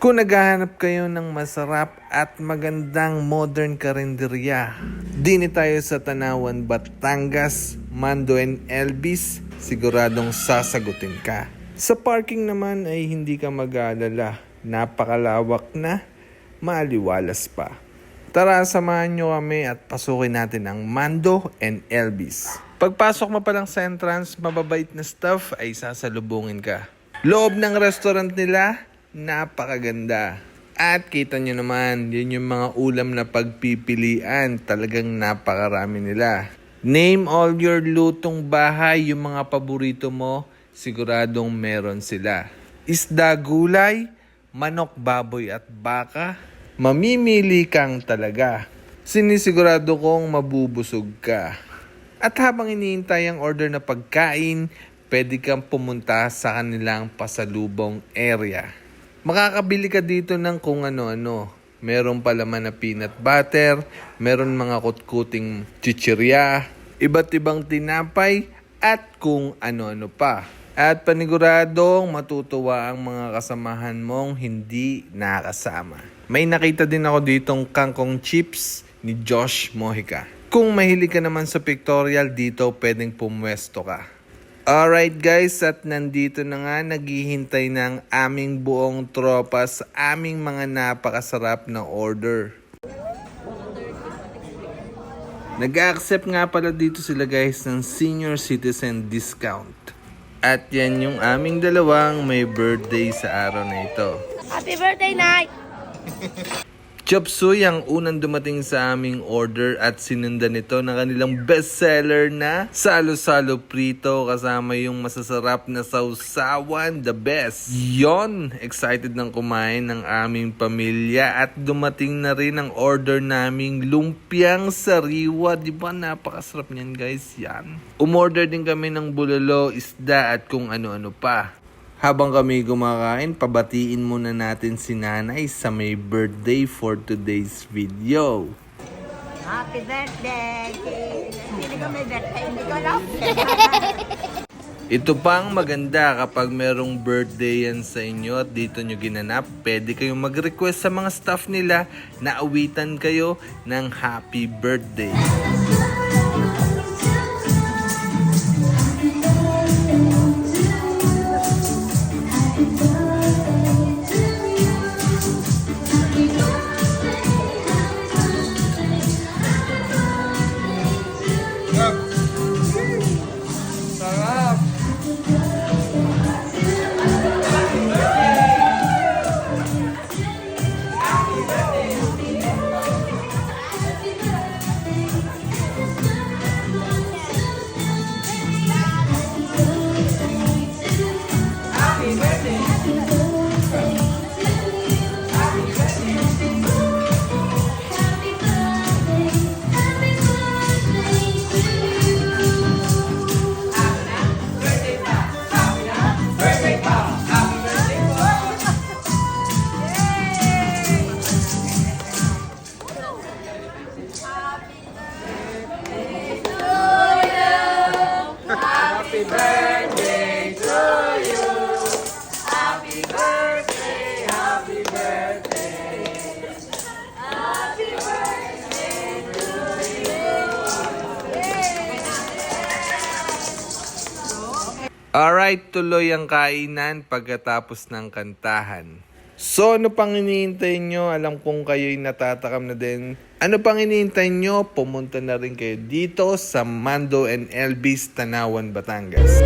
Kung naghahanap kayo ng masarap at magandang modern karinderya, dini tayo sa Tanawan, Batangas, Mando and Elvis, siguradong sasagutin ka. Sa parking naman ay hindi ka mag-aalala, napakalawak na, maaliwalas pa. Tara, samahan nyo kami at pasukin natin ang Mando and Elvis. Pagpasok mo pa lang sa entrance, mababait na staff ay sasalubungin ka. Loob ng restaurant nila, napakaganda. At kita nyo naman, yun yung mga ulam na pagpipilian. Talagang napakarami nila. Name all your lutong bahay, yung mga paborito mo, siguradong meron sila. Isda, gulay, manok, baboy at baka, mamimili kang talaga. Sinisigurado kong mabubusog ka. At habang iniintay ang order na pagkain, pwede kang pumunta sa kanilang pasalubong area. Makakabili ka dito ng kung ano-ano. Meron palaman na peanut butter, meron mga kutkuting chichirya, iba't ibang tinapay, at kung ano-ano pa. At paniguradong matutuwa ang mga kasamahan mong hindi nakasama. May nakita din ako ditong kangkong chips ni Josh Mojica. Kung mahilig ka naman sa pictorial, dito pwedeng pumwesto ka. Alright guys, at nandito na nga, naghihintay ng aming buong tropa sa aming mga napakasarap na order. Nag-accept nga pala dito sila guys ng senior citizen discount. At yan yung aming dalawang may birthday sa araw na ito. Happy birthday, Night! Chop Suey ang unang dumating sa aming order at sinundan nito ng kanilang bestseller na salo-salo prito kasama yung masasarap na sausawan, the best. Yon, excited nang kumain ng aming pamilya at dumating na rin ang order naming lumpiang sariwa. Diba napakasarap niyan guys, yan. Umorder din kami ng bulalo, isda at kung ano-ano pa. Habang kami kumakain, pabatiin muna natin si nanay sa may birthday for today's video. Happy birthday! Hindi ko may birthday, hindi ko alam. Ito pang maganda kapag merong birthday yan sa inyo at dito nyo ginanap, pwede kayong mag-request sa mga staff nila na awitan kayo ng happy birthday. Happy birthday to you. Happy birthday, happy birthday. Happy birthday to you. Alright, tuloy ang kainan pagkatapos ng kantahan. So, ano pang iniintay nyo? Alam kong kayo'y natatakam na din. Ano pang iniintay nyo? Pumunta na rin kayo dito sa Mando and Elvis, Tanawan, Batangas.